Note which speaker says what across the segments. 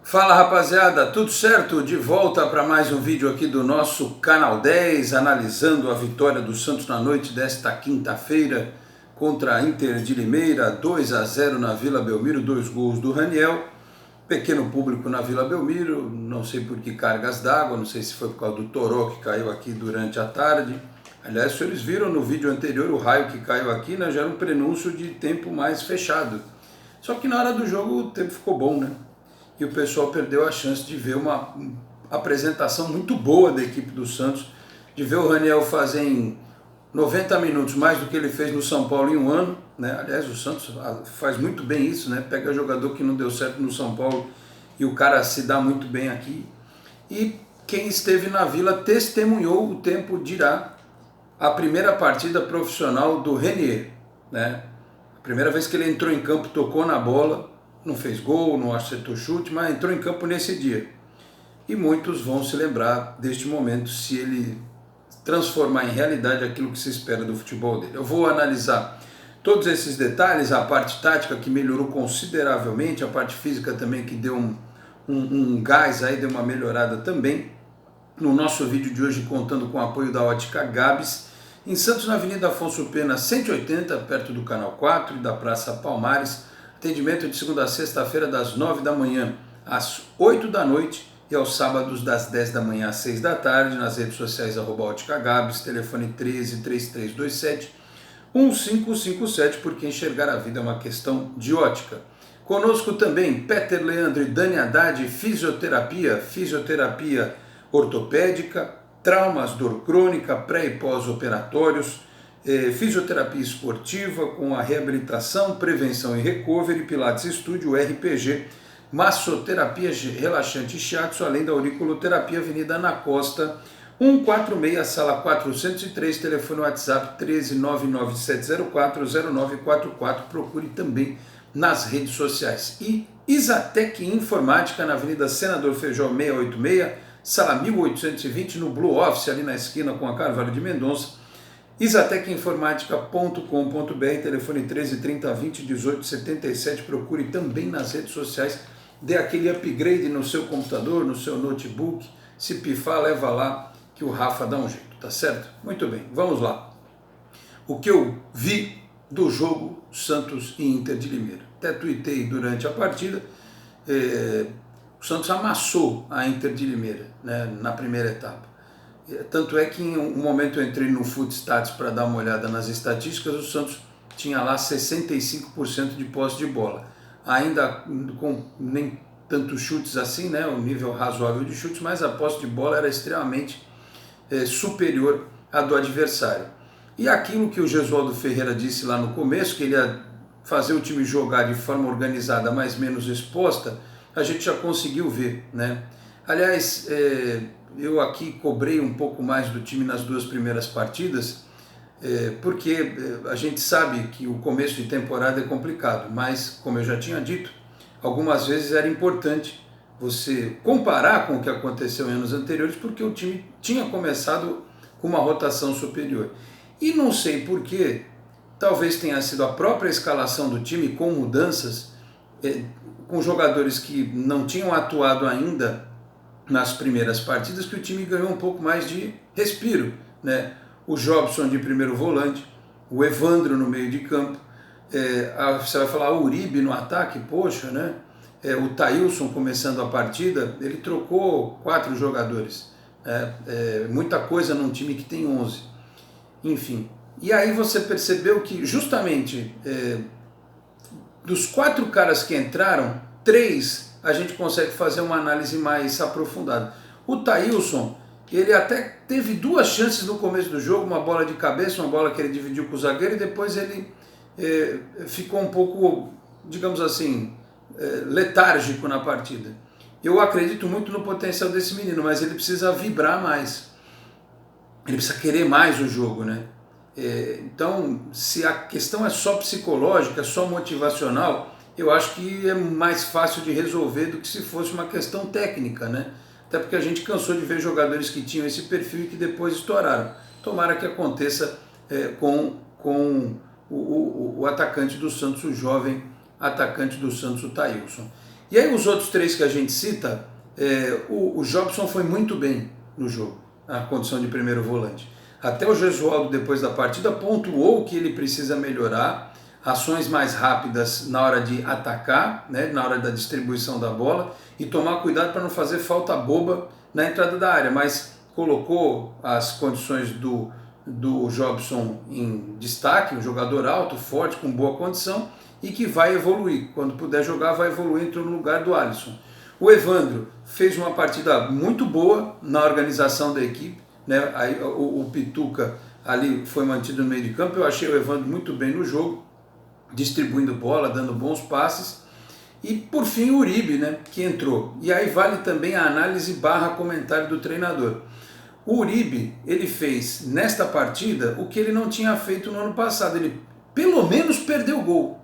Speaker 1: Fala rapaziada, tudo certo? De volta para mais um vídeo aqui do nosso Canal 10, analisando a vitória do Santos na noite desta quinta-feira contra a Inter de Limeira, 2-0 na Vila Belmiro, 2 gols do Raniel. Pequeno público na Vila Belmiro, não sei por que cargas d'água, não sei se foi por causa do toró que caiu aqui durante a tarde. Aliás, se eles viram no vídeo anterior, o raio que caiu aqui, né, já era um prenúncio de tempo mais fechado. Só que na hora do jogo o tempo ficou bom, né? E o pessoal perdeu a chance de ver uma apresentação muito boa da equipe do Santos, de ver o Raniel fazer em 90 minutos mais do que ele fez no São Paulo em um ano, né? Aliás, o Santos faz muito bem isso, né? Pega jogador que não deu certo no São Paulo e o cara se dá muito bem aqui. E quem esteve na Vila testemunhou, o tempo dirá, a primeira partida profissional do Renier, né? A primeira vez que ele entrou em campo, tocou na bola, não fez gol, não acertou chute, mas entrou em campo nesse dia. E muitos vão se lembrar deste momento se ele transformar em realidade aquilo que se espera do futebol dele. Eu vou analisar todos esses detalhes, a parte tática que melhorou consideravelmente, a parte física também que deu um gás aí, deu uma melhorada também. No nosso vídeo de hoje, contando com o apoio da Ótica Gabs, em Santos, na Avenida Afonso Pena, 180, perto do Canal 4 e da Praça Palmares. Atendimento de segunda a sexta-feira, das 9 da manhã às 8 da noite e aos sábados, das 10 da manhã às 6 da tarde, nas redes sociais Ótica Gabs, telefone 13 3327 1557, porque enxergar a vida é uma questão de ótica. Conosco também Peter Leandro e Dani Haddad, fisioterapia ortopédica, traumas, dor crônica, pré e pós-operatórios, fisioterapia esportiva com a reabilitação, prevenção e recovery, Pilates Estúdio, RPG, massoterapia relaxante e shiatsu, além da auriculoterapia, Avenida Ana Costa, 146, sala 403, telefone WhatsApp 13997040944, procure também nas redes sociais. E Isatec Informática, na Avenida Senador Feijó 686, sala 1820, no Blue Office, ali na esquina com a Carvalho de Mendonça. Isatecinformatica.com.br, telefone 13 30 20 18 77, procure também nas redes sociais, dê aquele upgrade no seu computador, no seu notebook, se pifar, leva lá que o Rafa dá um jeito, tá certo? Muito bem, vamos lá. O que eu vi do jogo Santos e Inter de Limeira. Até tuitei durante a partida, o Santos amassou a Inter de Limeira, né, na primeira etapa. Tanto é que em um momento eu entrei no Footstats para dar uma olhada nas estatísticas, o Santos tinha lá 65% de posse de bola. Ainda com nem tantos chutes assim, né, um nível razoável de chutes, mas a posse de bola era extremamente superior à do adversário. E aquilo que o Gesualdo Ferreira disse lá no começo, que ele ia fazer o time jogar de forma organizada, mas menos exposta, a gente já conseguiu ver, né? Aliás, eu aqui cobrei um pouco mais do time nas duas primeiras partidas, porque a gente sabe que o começo de temporada é complicado, mas, como eu já tinha dito, algumas vezes era importante você comparar com o que aconteceu em anos anteriores, porque o time tinha começado com uma rotação superior. E não sei porquê, talvez tenha sido a própria escalação do time com mudanças, com jogadores que não tinham atuado ainda nas primeiras partidas, que o time ganhou um pouco mais de respiro, né? O Jobson de primeiro volante, o Evandro no meio de campo, você vai falar o Uribe no ataque, poxa, né? O Thailson começando a partida, ele trocou 4 jogadores, muita coisa num time que tem 11, enfim. E aí você percebeu que justamente dos 4 caras que entraram, 3 a gente consegue fazer uma análise mais aprofundada. O Thailson, ele até teve 2 chances no começo do jogo, uma bola de cabeça, uma bola que ele dividiu com o zagueiro, e depois ele ficou um pouco, digamos assim, letárgico na partida. Eu acredito muito no potencial desse menino, mas ele precisa vibrar mais. Ele precisa querer mais o jogo, né? Então, se a questão é só psicológica, só motivacional, eu acho que é mais fácil de resolver do que se fosse uma questão técnica, né? Até porque a gente cansou de ver jogadores que tinham esse perfil e que depois estouraram. Tomara que aconteça com o atacante do Santos, o jovem atacante do Santos, o Thailson. E aí os outros três que a gente cita, o Jobson foi muito bem no jogo, na condição de primeiro volante. Até o Gesualdo, depois da partida, pontuou que ele precisa melhorar, ações mais rápidas na hora de atacar, né, na hora da distribuição da bola, e tomar cuidado para não fazer falta boba na entrada da área, mas colocou as condições do Jobson em destaque, um jogador alto, forte, com boa condição, e que vai evoluir. Quando puder jogar, vai evoluir, entrou no lugar do Alisson. O Evandro fez uma partida muito boa na organização da equipe, né? Aí, o Pituca ali foi mantido no meio de campo. Eu achei o Evandro muito bem no jogo, distribuindo bola, dando bons passes. E por fim o Uribe, né, que entrou. E aí vale também a análise barra comentário do treinador. O Uribe, ele fez nesta partida o que ele não tinha feito no ano passado. Ele pelo menos perdeu o gol.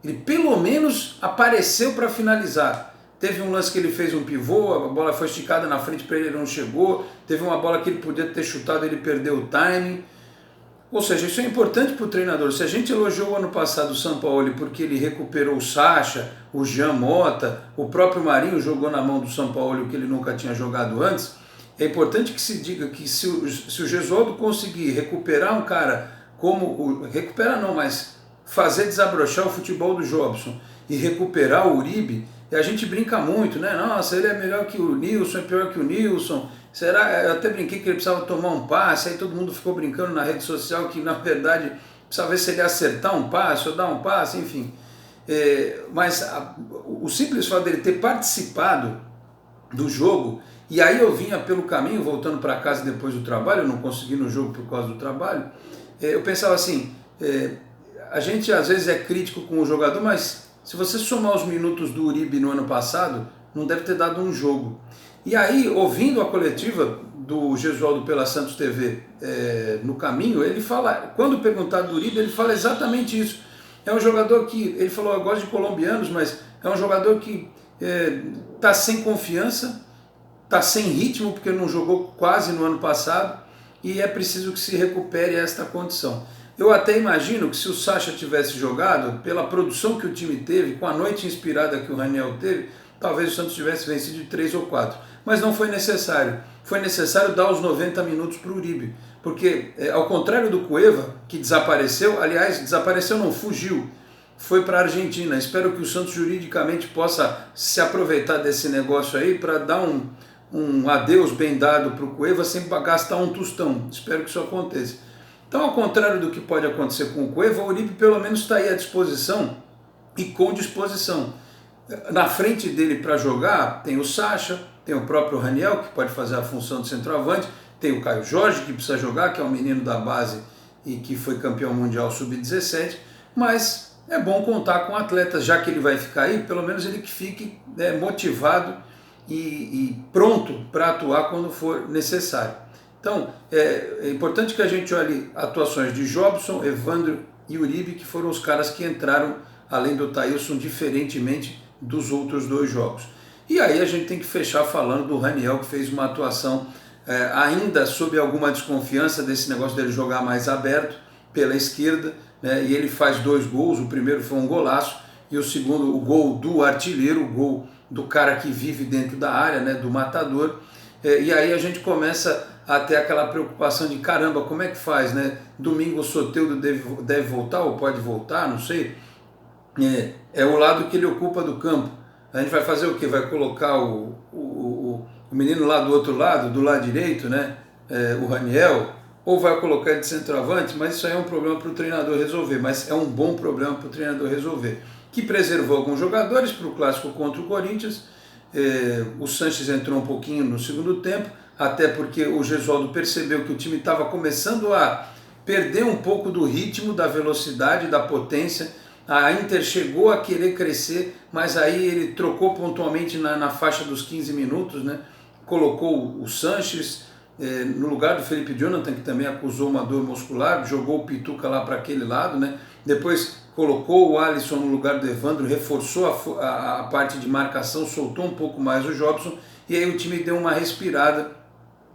Speaker 1: Ele pelo menos apareceu para finalizar. Teve um lance que ele fez um pivô, a bola foi esticada na frente para ele, não chegou. Teve uma bola que ele podia ter chutado, ele perdeu o timing. Ou seja, isso é importante para o treinador. Se a gente elogiou o ano passado o Sampaoli porque ele recuperou o Sacha, o Jean Mota, o próprio Marinho jogou na mão do Sampaoli o que ele nunca tinha jogado antes, é importante que se diga que se o Gesualdo conseguir recuperar um cara como... recuperar não, mas fazer desabrochar o futebol do Jobson e recuperar o Uribe, e a gente brinca muito, né? Nossa, ele é melhor que o Nilson, é pior que o Nilson. Será? Eu até brinquei que ele precisava tomar um passe, aí todo mundo ficou brincando na rede social que, na verdade, precisava ver se ele ia acertar um passe ou dar um passe, enfim. Mas o simples fato dele ter participado do jogo, e aí eu vinha pelo caminho, voltando para casa depois do trabalho, eu não consegui no jogo por causa do trabalho, eu pensava assim, a gente às vezes é crítico com o jogador, mas se você somar os minutos do Uribe no ano passado, não deve ter dado um jogo. E aí, ouvindo a coletiva do Gesualdo pela Santos TV no caminho, ele fala, quando perguntado do Uribe, ele fala exatamente isso. É um jogador que, ele falou, eu gosto de colombianos, mas é um jogador que está sem confiança, está sem ritmo, porque não jogou quase no ano passado, e é preciso que se recupere esta condição. Eu até imagino que se o Sacha tivesse jogado, pela produção que o time teve, com a noite inspirada que o Raniel teve, talvez o Santos tivesse vencido de 3 ou 4. Mas não foi necessário. Foi necessário dar os 90 minutos para o Uribe. Porque, ao contrário do Cueva, que desapareceu, aliás, desapareceu não, fugiu, foi para a Argentina. Espero que o Santos juridicamente possa se aproveitar desse negócio aí para dar um adeus bem dado para o Cueva sem gastar um tostão. Espero que isso aconteça. Então, ao contrário do que pode acontecer com o Cueva, o Uribe pelo menos está aí à disposição e com disposição. Na frente dele para jogar tem o Sacha, tem o próprio Raniel, que pode fazer a função de centroavante, tem o Caio Jorge, que precisa jogar, que é um menino da base e que foi campeão mundial sub-17, mas é bom contar com atletas, já que ele vai ficar aí, pelo menos ele que fique motivado e pronto para atuar quando for necessário. Então, é importante que a gente olhe atuações de Jobson, Evandro e Uribe, que foram os caras que entraram, além do Thailson, diferentemente dos outros dois jogos. E aí a gente tem que fechar falando do Raniel, que fez uma atuação ainda sob alguma desconfiança desse negócio dele jogar mais aberto pela esquerda, né? E ele faz 2 gols, o primeiro foi um golaço, e o segundo, o gol do artilheiro, o gol do cara que vive dentro da área, né? Do matador. E aí a gente começa a ter aquela preocupação de caramba, como é que faz, né? Domingo o Soteldo deve voltar ou pode voltar, não sei. É o lado que ele ocupa do campo. A gente vai fazer o quê? Vai colocar o menino lá do outro lado, do lado direito, né? O Raniel, ou vai colocar ele de centroavante, mas isso aí é um problema para o treinador resolver, mas é um bom problema para o treinador resolver. Que preservou alguns jogadores para o clássico contra o Corinthians. O Sanches entrou um pouquinho no segundo tempo, até porque o Gesualdo percebeu que o time estava começando a perder um pouco do ritmo, da velocidade, da potência. A Inter chegou a querer crescer, mas aí ele trocou pontualmente na faixa dos 15 minutos, né? Colocou o Sanches no lugar do Felipe Jonathan, que também acusou uma dor muscular, jogou o Pituca lá para aquele lado, né? Depois colocou o Alisson no lugar do Evandro, reforçou a parte de marcação, soltou um pouco mais o Jobson, e aí o time deu uma respirada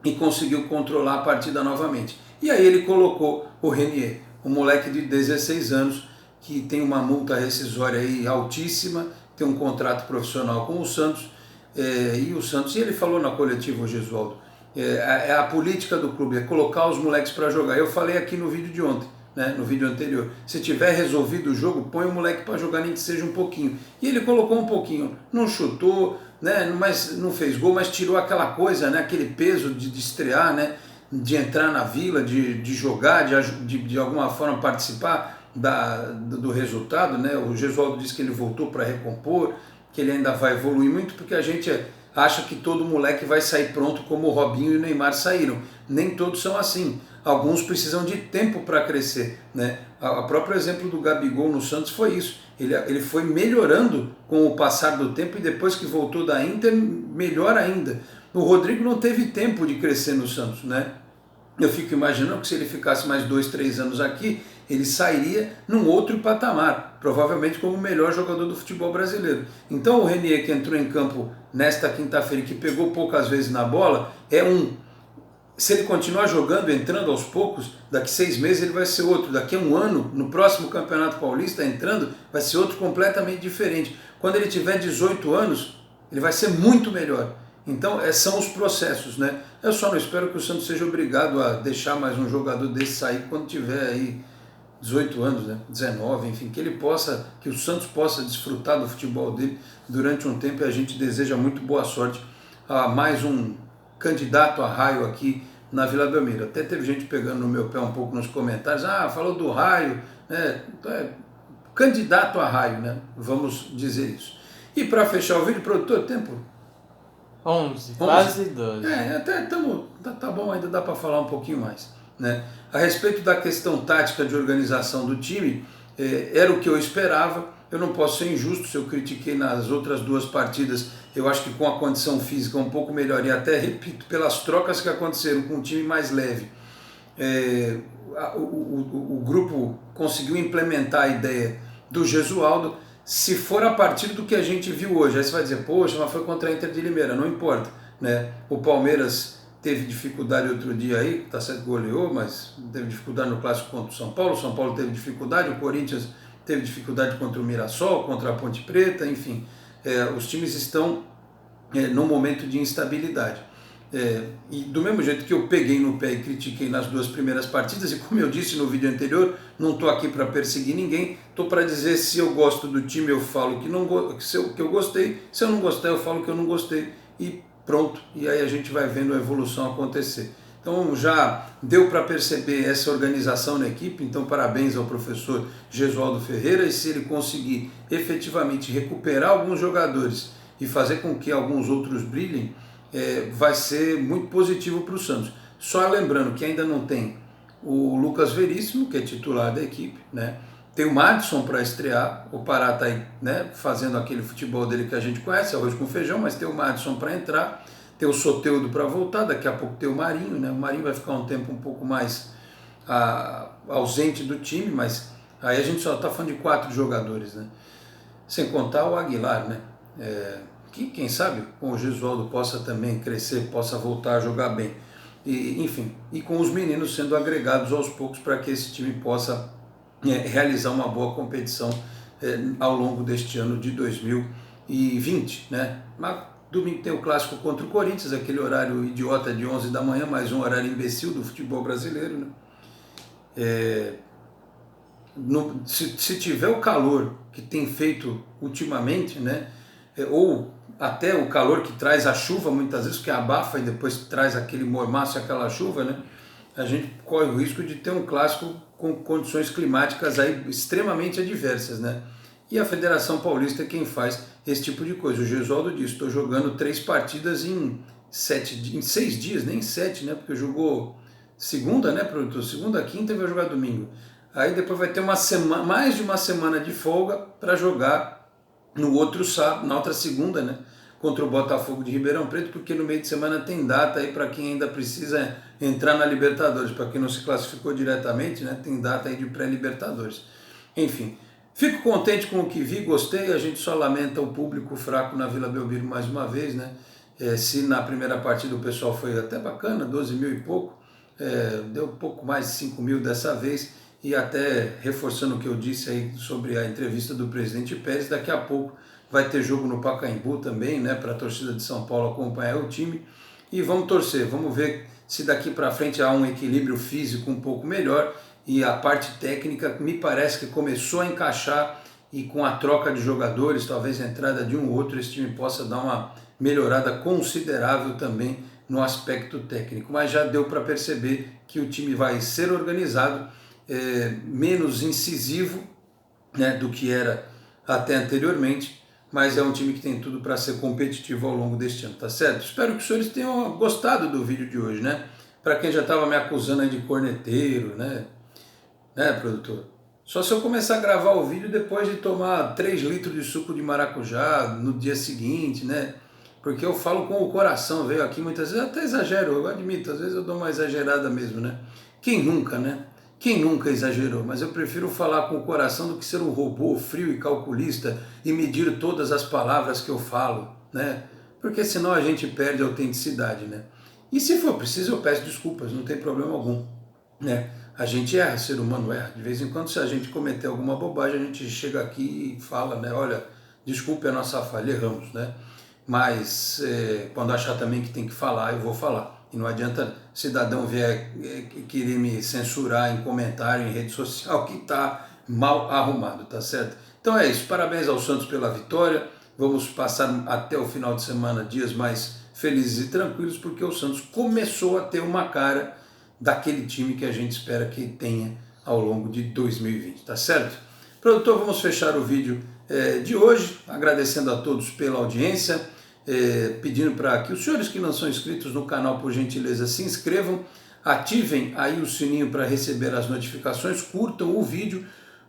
Speaker 1: e conseguiu controlar a partida novamente. E aí ele colocou o Renier, um moleque de 16 anos, que tem uma multa rescisória aí altíssima, ter um contrato profissional com o Santos, e o Santos, e ele falou na coletiva, o Gesualdo, é a política do clube, é colocar os moleques para jogar. Eu falei aqui no vídeo de ontem, né, no vídeo anterior, se tiver resolvido o jogo, põe o moleque para jogar, nem que seja um pouquinho. E ele colocou um pouquinho, não chutou, né, mas não fez gol, mas tirou aquela coisa, né, aquele peso de estrear, né, de entrar na Vila, de jogar, de alguma forma participar do resultado, né? O Gesualdo disse que ele voltou para recompor, que ele ainda vai evoluir muito, porque a gente acha que todo moleque vai sair pronto como o Robinho e o Neymar saíram. Nem todos são assim. Alguns precisam de tempo para crescer, né? O próprio exemplo do Gabigol no Santos foi isso. Ele foi melhorando com o passar do tempo e depois que voltou da Inter, melhor ainda. O Rodrigo não teve tempo de crescer no Santos, né? Eu fico imaginando que se ele ficasse mais 2, 3 anos aqui, ele sairia num outro patamar, provavelmente como o melhor jogador do futebol brasileiro. Então o Renier, que entrou em campo nesta quinta-feira e que pegou poucas vezes na bola, se ele continuar jogando, entrando aos poucos, daqui 6 meses ele vai ser outro, daqui a um ano, no próximo Campeonato Paulista, entrando, vai ser outro completamente diferente. Quando ele tiver 18 anos, ele vai ser muito melhor. Então, são os processos, né? Eu só não espero que o Santos seja obrigado a deixar mais um jogador desse sair quando tiver aí 18 anos, né? 19, enfim, que o Santos possa desfrutar do futebol dele durante um tempo, e a gente deseja muito boa sorte a mais um candidato a Raio aqui na Vila Belmiro. Até teve gente pegando no meu pé um pouco nos comentários, falou do Raio, né? Candidato a Raio, né? Vamos dizer isso. E para fechar o vídeo, produtor, tempo?
Speaker 2: 11, quase 12.
Speaker 1: Até tá bom, ainda dá para falar um pouquinho mais, né? A respeito da questão tática de organização do time, era o que eu esperava. Eu não posso ser injusto se eu critiquei nas outras 2 partidas. Eu acho que com a condição física um pouco melhor, e até, repito, pelas trocas que aconteceram com um time mais leve, o grupo conseguiu implementar a ideia do Gesualdo. Se for a partir do que a gente viu hoje, aí você vai dizer, poxa, mas foi contra a Inter de Limeira, não importa, né? O Palmeiras teve dificuldade outro dia aí, tá certo, goleou, mas teve dificuldade no clássico contra o São Paulo teve dificuldade, o Corinthians teve dificuldade contra o Mirassol, contra a Ponte Preta, enfim, os times estão num momento de instabilidade. E do mesmo jeito que eu peguei no pé e critiquei nas 2 primeiras partidas, e como eu disse no vídeo anterior, não estou aqui para perseguir ninguém, estou para dizer, se eu gosto do time eu falo que eu gostei, se eu não gostar eu falo que eu não gostei, e pronto, e aí a gente vai vendo a evolução acontecer. Então já deu para perceber essa organização na equipe, então parabéns ao professor Gesualdo Ferreira, e se ele conseguir efetivamente recuperar alguns jogadores e fazer com que alguns outros brilhem, vai ser muito positivo para o Santos. Só lembrando que ainda não tem o Lucas Veríssimo, que é titular da equipe, né? Tem o Madison para estrear, o Pará está aí, né, fazendo aquele futebol dele que a gente conhece, arroz com feijão, mas tem o Madison para entrar, tem o Soteldo para voltar, daqui a pouco tem o Marinho, né? O Marinho vai ficar um tempo um pouco mais ausente do time, mas aí a gente só está falando de 4 jogadores, né? Sem contar o Aguilar, né? Que quem sabe com o Gesualdo possa também crescer, possa voltar a jogar bem, e, enfim, e com os meninos sendo agregados aos poucos para que esse time possa realizar uma boa competição ao longo deste ano de 2020, né? Mas domingo tem o clássico contra o Corinthians, aquele horário idiota de 11 da manhã, mais um horário imbecil do futebol brasileiro, né? Se tiver o calor que tem feito ultimamente, né? Ou até o calor que traz a chuva, muitas vezes, que abafa e depois traz aquele mormaço e aquela chuva, né? A gente corre o risco de ter um clássico com condições climáticas aí extremamente adversas, né? E a Federação Paulista é quem faz esse tipo de coisa. O Gesualdo disse, estou jogando 3 partidas em 6 dias, nem 7, né? Porque jogou segunda, né, produtor? Segunda, quinta e vai jogar domingo. Aí depois vai ter mais de uma semana de folga para jogar no outro sábado, na outra segunda, né, contra o Botafogo de Ribeirão Preto, porque no meio de semana tem data aí para quem ainda precisa entrar na Libertadores, para quem não se classificou diretamente, né, tem data aí de pré-Libertadores. Enfim, fico contente com o que vi, gostei, a gente só lamenta o público fraco na Vila Belmiro mais uma vez, né, se na primeira partida o pessoal foi até bacana, 12 mil e pouco, deu um pouco mais de 5 mil dessa vez, e até reforçando o que eu disse aí sobre a entrevista do presidente Pérez, daqui a pouco vai ter jogo no Pacaembu também, né, para a torcida de São Paulo acompanhar o time. E vamos torcer, vamos ver se daqui para frente há um equilíbrio físico um pouco melhor, e a parte técnica me parece que começou a encaixar, e com a troca de jogadores, talvez a entrada de um ou outro, esse time possa dar uma melhorada considerável também no aspecto técnico. Mas já deu para perceber que o time vai ser organizado, menos incisivo, né, do que era até anteriormente, mas é um time que tem tudo para ser competitivo ao longo deste ano, tá certo? Espero que os senhores tenham gostado do vídeo de hoje, né? Para quem já estava me acusando aí de corneteiro, né, produtor? Só se eu começar a gravar o vídeo depois de tomar 3 litros de suco de maracujá no dia seguinte, né? Porque eu falo com o coração, veio aqui muitas vezes, até exagero, eu admito, às vezes eu dou uma exagerada mesmo, né? Quem nunca, né? Quem nunca exagerou? Mas eu prefiro falar com o coração do que ser um robô frio e calculista e medir todas as palavras que eu falo, né? Porque senão a gente perde a autenticidade, né? E se for preciso, eu peço desculpas, não tem problema algum, né? A gente erra, ser humano erra. De vez em quando, se a gente cometer alguma bobagem, a gente chega aqui e fala, né? Olha, desculpe a nossa falha, erramos, né? Mas quando achar também que tem que falar, eu vou falar. E não adianta cidadão vier querer me censurar em comentário, em rede social, que está mal arrumado, tá certo? Então é isso, parabéns ao Santos pela vitória. Vamos passar até o final de semana dias mais felizes e tranquilos, porque o Santos começou a ter uma cara daquele time que a gente espera que tenha ao longo de 2020, tá certo? Produtor, vamos fechar o vídeo de hoje, agradecendo a todos pela audiência, pedindo para que os senhores que não são inscritos no canal, por gentileza, se inscrevam, ativem aí o sininho para receber as notificações, curtam o vídeo,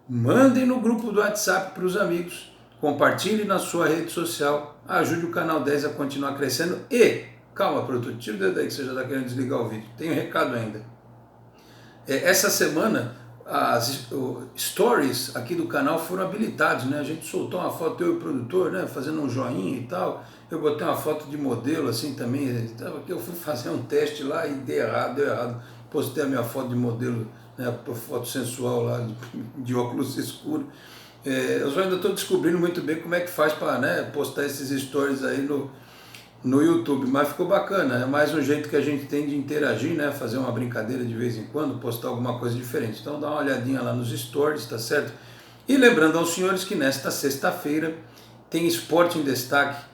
Speaker 1: mandem no grupo do WhatsApp para os amigos, compartilhem na sua rede social, ajude o canal 10 a continuar crescendo e, calma, produtor, tira o dedo aí que você já está querendo desligar o vídeo, tem um recado ainda. Essa semana as stories aqui do canal foram habilitados, né? A gente soltou uma foto, eu e o produtor, né, fazendo um joinha e tal. Eu botei uma foto de modelo assim também. Eu fui fazer um teste lá e deu errado. Postei a minha foto de modelo, né, foto sensual lá, de óculos escuros. Eu só ainda estou descobrindo muito bem como é que faz para, né, postar esses stories aí no YouTube, mas ficou bacana, é mais um jeito que a gente tem de interagir, né, fazer uma brincadeira de vez em quando, postar alguma coisa diferente. Então dá uma olhadinha lá nos stories, tá certo? E lembrando aos senhores que nesta sexta-feira tem Esporte em Destaque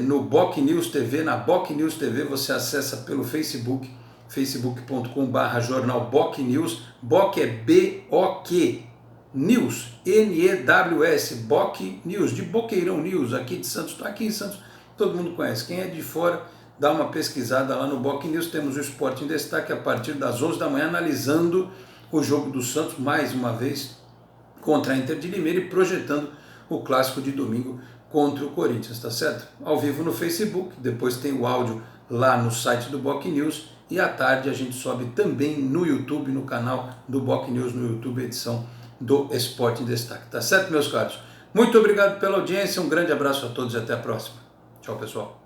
Speaker 1: no Boc News TV. Na Boc News TV você acessa pelo Facebook, facebook.com/jornal Boc News. Boc é B-O-Q, News, N-E-W-S, Boc News, de Boqueirão News, aqui de Santos. Estou aqui em Santos, todo mundo conhece. Quem é de fora, dá uma pesquisada lá no Boc News. Temos o Esporte em Destaque a partir das 11 da manhã, analisando o jogo do Santos, mais uma vez, contra a Inter de Limeira e projetando o clássico de domingo contra o Corinthians, tá certo? Ao vivo no Facebook, depois tem o áudio lá no site do Boc News e à tarde a gente sobe também no YouTube, no canal do Boc News no YouTube, edição do Esporte em Destaque, tá certo, meus caros? Muito obrigado pela audiência, um grande abraço a todos e até a próxima. Tchau, pessoal.